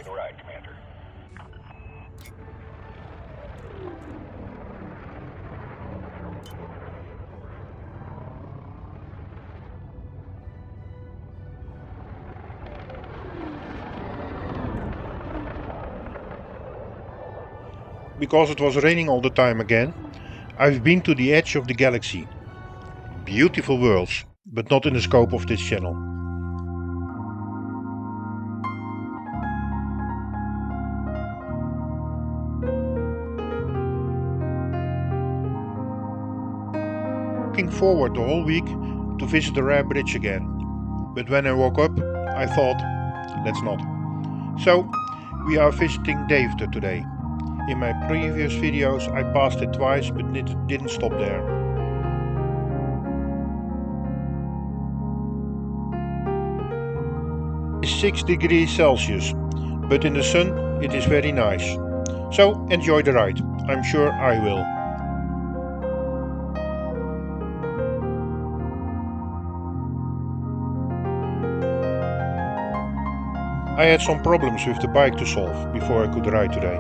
the ride, Commander. Because it was raining all the time again, I've been to the edge of the galaxy. Beautiful worlds, but not in the scope of this channel. Looking forward the whole week to visit the rare bridge again. But when I woke up, I thought, let's not. So, we are visiting Deventer today. In my previous videos I passed it twice, but didn't stop there. It's 6 degrees Celsius, but in the sun it is very nice. So enjoy the ride, I'm sure I will. I had some problems with the bike to solve before I could ride today.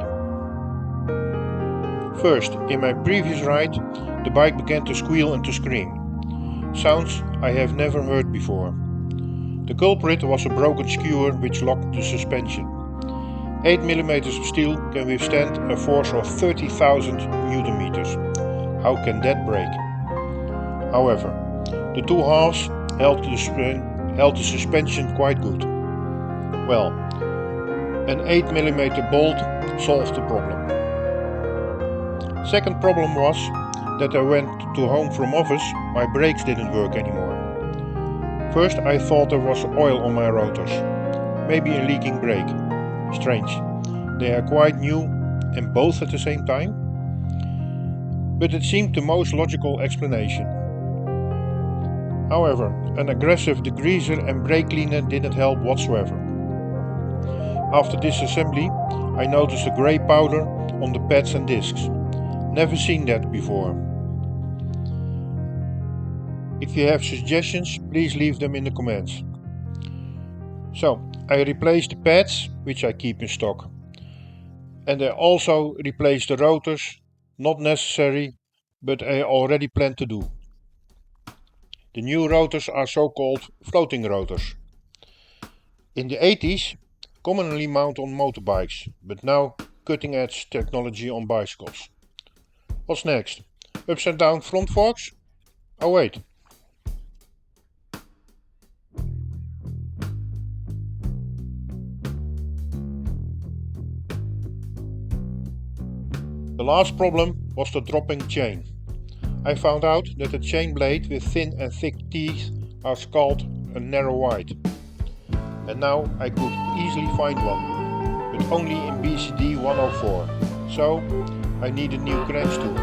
First, in my previous ride, the bike began to squeal and to scream. Sounds I have never heard before. The culprit was a broken skewer which locked the suspension. 8mm of steel can withstand a force of 30,000 Nm. How can that break? However, the two halves held the suspension quite good. Well, an 8mm bolt solved the problem. Second problem was that I went to home from office, my brakes didn't work anymore. First I thought there was oil on my rotors, maybe a leaking brake. Strange, they are quite new and both at the same time? But it seemed the most logical explanation. However, an aggressive degreaser and brake cleaner didn't help whatsoever. After disassembly, I noticed a grey powder on the pads and discs. Never seen that before. If you have suggestions, please leave them in the comments. So, I replaced the pads, which I keep in stock. And I also replaced the rotors, not necessary, but I already plan to do. The new rotors are so-called floating rotors. In the 80s, commonly mounted on motorbikes, but now cutting-edge technology on bicycles. What's next? Upside down front forks? Oh wait. The last problem was the dropping chain. I found out that a chain blade with thin and thick teeth are called a narrow wide. And now I could easily find one, but only in BCD 104. So I need a new cranch tool.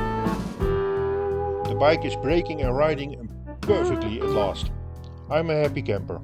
The bike is braking and riding perfectly at last. I'm a happy camper.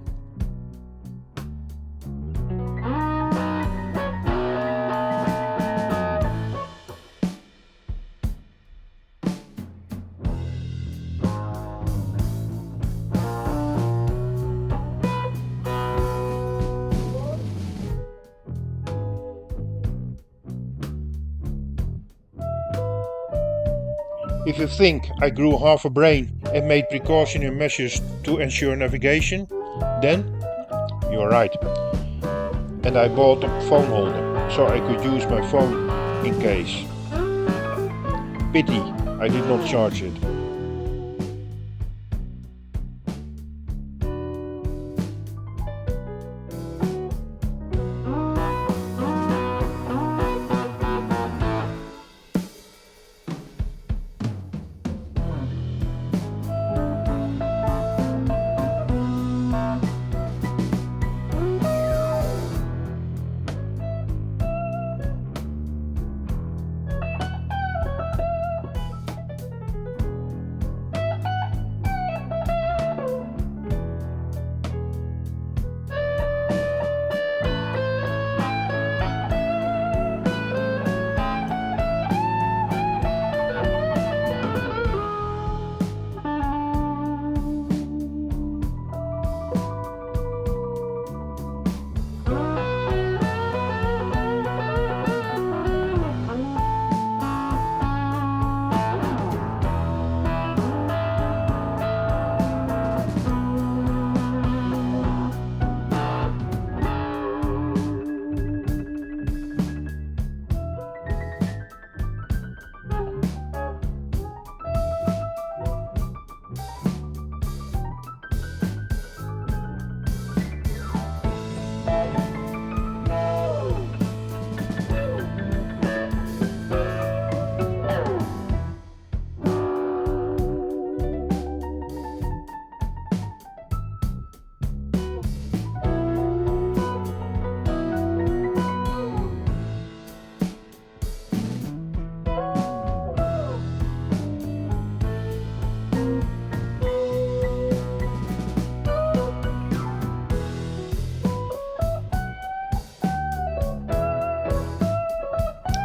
If you think I grew half a brain and made precautionary measures to ensure navigation, then you're right. And I bought a phone holder, so I could use my phone in case. Pity I did not charge it.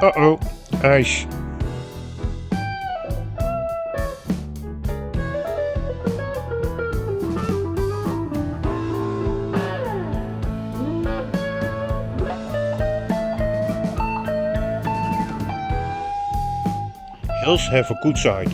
Uh-oh, ijs. Hills have a good side.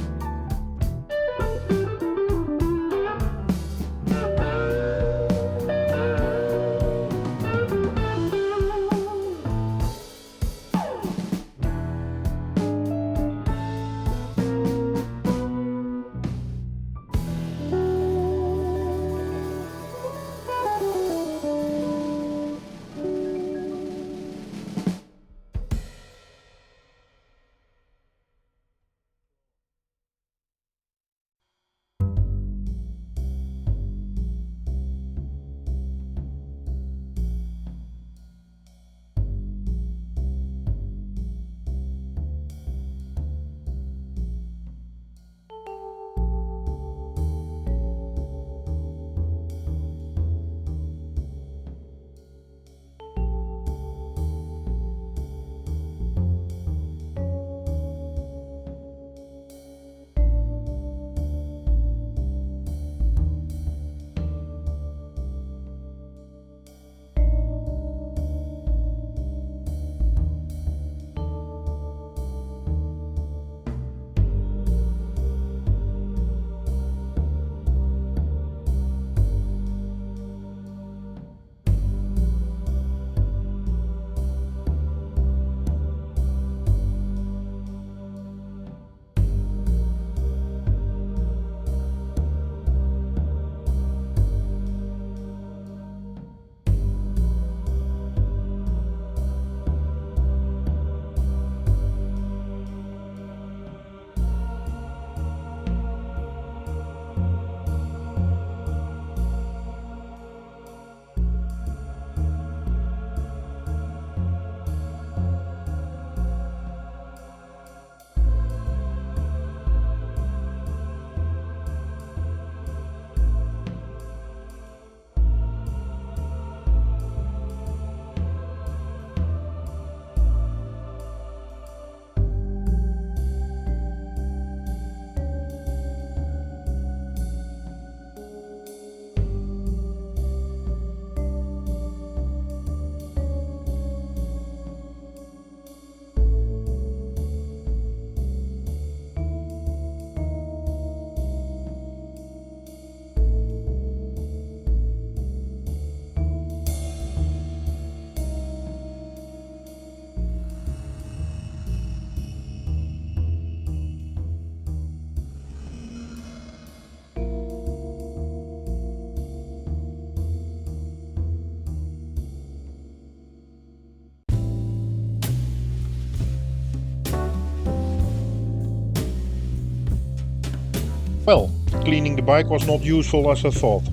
Well, cleaning the bike was not useful as I thought.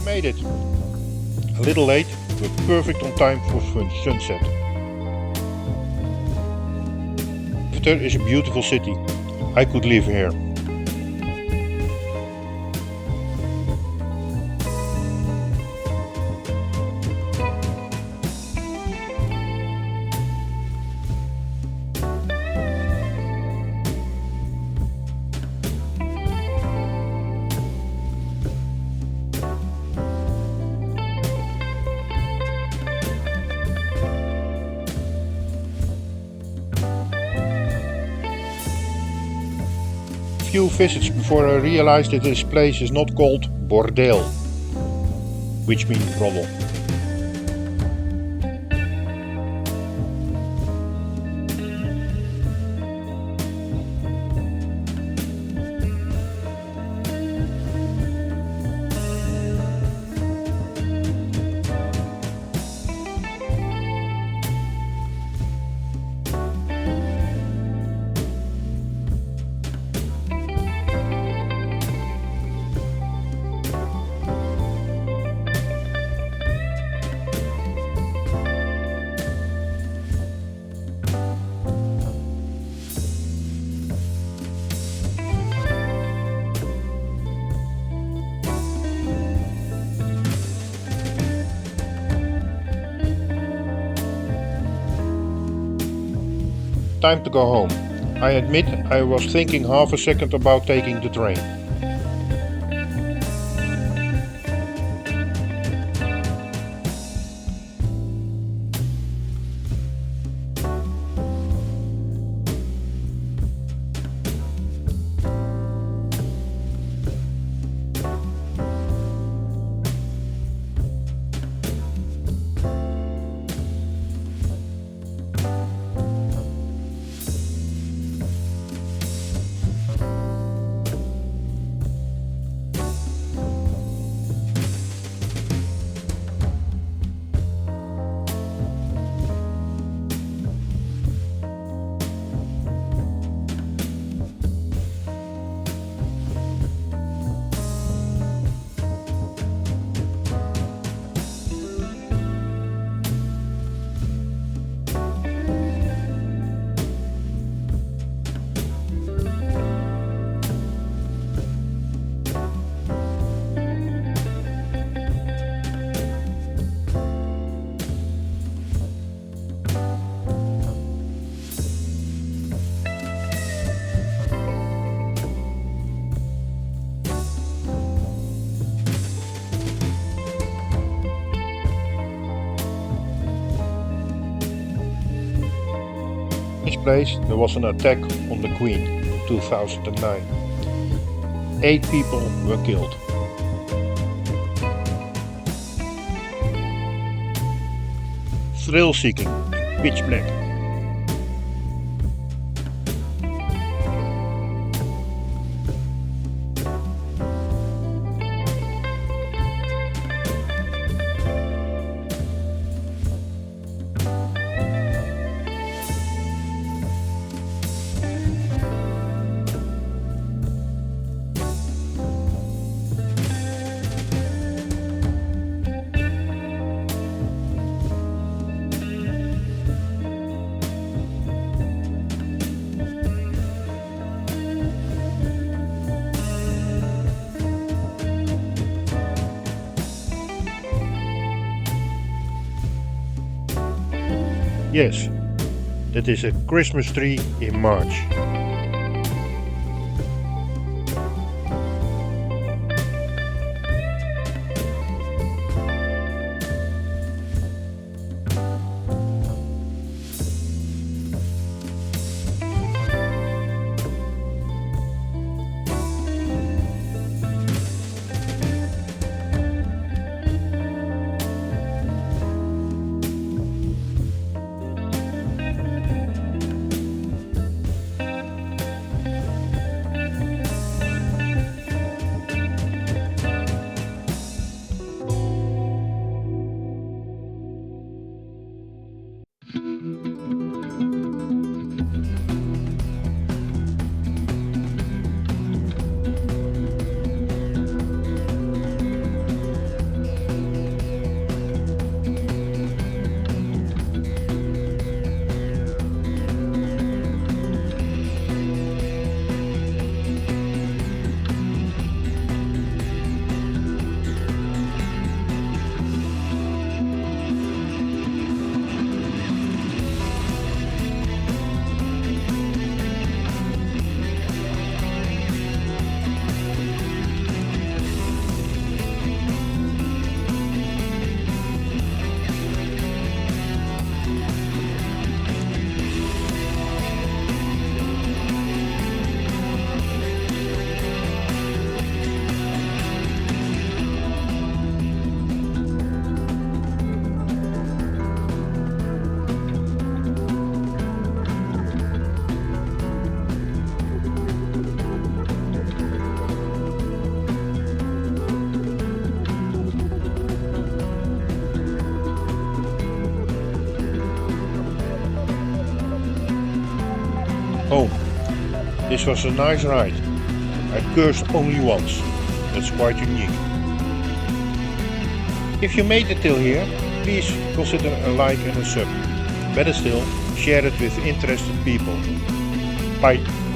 Made it. A little late, but perfect on time for sunset. Deventer is a beautiful city. I could live here. few visits before I realized that this place is not called bordel, which means brothel. Time to go home. I admit I was thinking half a second about taking the train. In this place there was an attack on the Queen in 2009. 8 people were killed. Thrill seeking, pitch black. Yes, that is a Christmas tree in March. home. This was a nice ride. I cursed only once. That's quite unique. If you made it till here, please consider a like and a sub. Better still, share it with interested people. Bye.